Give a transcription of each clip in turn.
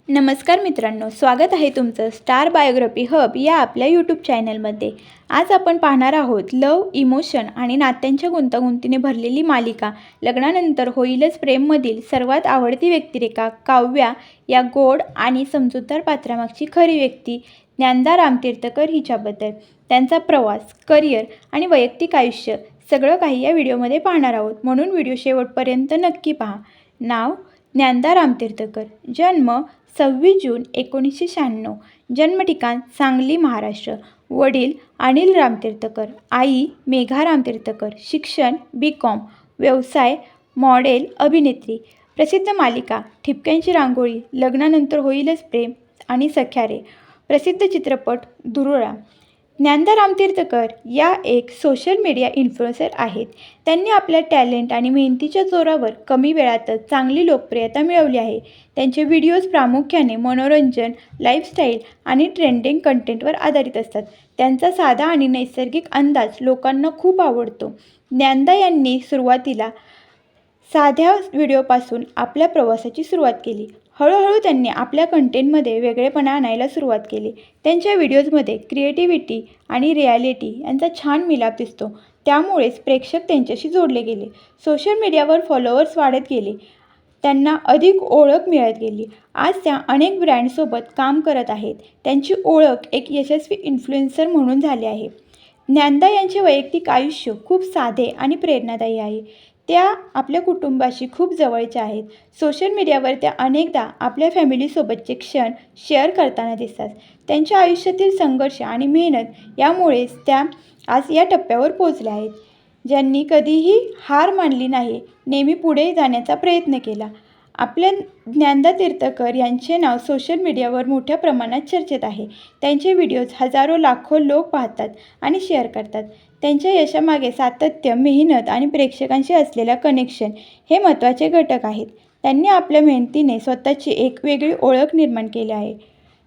नमस्कार मित्रांनो, स्वागत आहे तुमचं स्टार बायोग्राफी हब या आपल्या यूट्यूब चॅनलमध्ये। आज आपण पाहणार आहोत लव, इमोशन आणि नात्यांच्या गुंतागुंतीने भरलेली मालिका लग्नानंतर होईलच प्रेममधील सर्वात आवडती व्यक्तिरेखा काव्या या गोड आणि समजूतदार पात्रामागची खरी व्यक्ती ज्ञानदा रामतीर्थकर हिच्याबद्दल, त्यांचा प्रवास, करिअर आणि वैयक्तिक आयुष्य सगळं काही या व्हिडिओमध्ये पाहणार आहोत, म्हणून व्हिडिओ शेवटपर्यंत नक्की पहा। नाव ज्ञानदा रामतीर्थकर, जन्म 26 जून 1996, जन्मठिकाण सांगली महाराष्ट्र, वडील अनिल रामतीर्थकर, आई मेघा रामतीर्थकर, शिक्षण BCom, व्यवसाय मॉडेल अभिनेत्री, प्रसिद्ध मालिका ठिपक्यांची रांगोळी, लग्नानंतर होईलच प्रेम आणि सख्या रे, प्रसिद्ध चित्रपट दुरोळा। ज्ञानदा रामतीर्थकर या एक सोशल मीडिया इन्फ्लुएन्सर आहेत। त्यांनी आपल्या टॅलेंट आणि मेहनतीच्या जोरावर कमी वेळातच चांगली लोकप्रियता मिळवली आहे। त्यांचे व्हिडिओज प्रामुख्याने मनोरंजन, लाईफस्टाईल आणि ट्रेंडिंग कंटेंटवर आधारित असतात। त्यांचा साधा आणि नैसर्गिक अंदाज लोकांना खूप आवडतो। ज्ञानदा यांनी सुरुवातीला साध्या व्हिडिओपासून आपल्या प्रवासाची सुरुवात केली। हळूहळू त्यांनी आपल्या कंटेंटमध्ये वेगळेपणा आणायला सुरुवात केली। त्यांच्या व्हिडिओजमध्ये क्रिएटिव्हिटी आणि रिॲलिटी यांचा छान मिलाप दिसतो, त्यामुळेच प्रेक्षक त्यांच्याशी जोडले गेले। सोशल मीडियावर फॉलोअर्स वाढत गेले, त्यांना अधिक ओळख मिळत गेली। आज त्या अनेक ब्रँडसोबत काम करत आहेत। त्यांची ओळख एक यशस्वी इन्फ्लुएन्सर म्हणून झाली आहे। ज्ञानदा यांचे वैयक्तिक आयुष्य खूप साधे आणि प्रेरणादायी आहे। त्या आपल्या कुटुंबाशी खूप जवळच्या आहेत। सोशल मीडियावर त्या अनेकदा आपल्या फॅमिलीसोबतचे क्षण शेअर करताना दिसतात। त्यांच्या आयुष्यातील संघर्ष आणि मेहनत यामुळेच त्या आज या टप्प्यावर पोहोचल्या आहेत। ज्यांनी कधीही हार मानली नाही, नेहमी पुढे जाण्याचा प्रयत्न केला। आपल्या ज्ञानदा तीर्थकर यांचे नाव सोशल मीडियावर मोठ्या प्रमाणात चर्चेत आहे। त्यांचे व्हिडिओज हजारो लाखो लोक पाहतात आणि शेअर करतात। त्यांच्या यशामागे सातत्य, मेहनत आणि प्रेक्षकांशी असलेला कनेक्शन हे महत्त्वाचे घटक आहेत। त्यांनी आपल्या मेहनतीने स्वतःची एक वेगळी ओळख निर्माण केली आहे।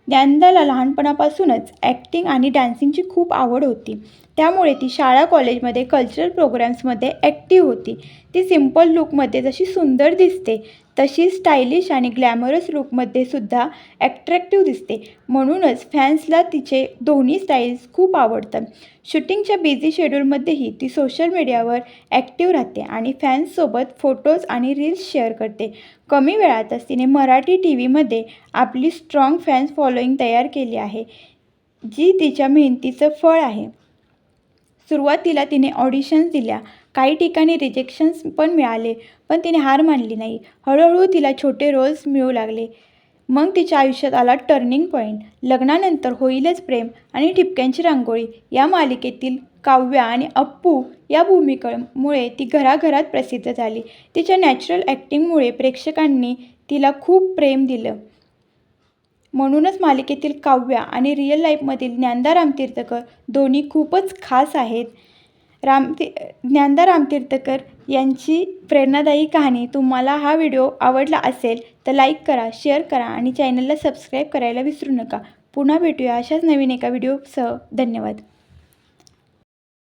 ज्ञानदाला लहानपणापासूनच ॲक्टिंग आणि डान्सिंगची खूप आवड होती, त्यामुळे ती शाळा कॉलेजमध्ये कल्चरल प्रोग्राम्समध्ये ॲक्टिव्ह होती। ती सिम्पल लुकमध्ये जशी सुंदर दिसते, तशी स्टायलिश आणि ग्लॅमरस लुकमध्ये सुद्धा अट्रॅक्टिव्ह दिसते, म्हणूनच फॅन्सला तिचे दोन्ही स्टाईल्स खूप आवडतात। शूटिंगच्या बिझी शेड्यूलमध्येही ती सोशल मीडियावर ॲक्टिव्ह राहते आणि फॅन्ससोबत फोटोज आणि रील्स शेअर करते। कमी वेळातच तिने मराठी टीव्हीमध्ये आपली स्ट्रॉंग फॅन्स फॉलोईंग तयार केली आहे, जी तिच्या मेहनतीचं फळ आहे। सुरुवातीला तिने ऑडिशन्स दिल्या, काही ठिकाणी रिजेक्शन्स पण मिळाले, पण तिने हार मानली नाही। हळूहळू तिला छोटे रोल्स मिळू लागले। मग तिच्या आयुष्यात आला टर्निंग पॉईंट। लग्नानंतर होईलच प्रेम आणि ठिपक्यांची रांगोळी या मालिकेतील काव्या आणि अप्पू या भूमिकेमुळे ती घराघरात प्रसिद्ध झाली। तिच्या नॅचरल ॲक्टिंगमुळे प्रेक्षकांनी तिला खूप प्रेम दिलं, म्हणूनच मालिकेतील काव्या आणि रिअल लाईफमधील ज्ञानदा रामतीर्थकर दोन्ही खूपच खास आहेत। ज्ञानदा रामतीर्थकर यांची प्रेरणादायी कहाणी तुम्हाला हा व्हिडिओ आवडला असेल तर लाईक करा, शेअर करा आणि चॅनलला सबस्क्राईब करायला विसरू नका। पुन्हा भेटूया अशाच नवीन एका व्हिडिओसह। धन्यवाद।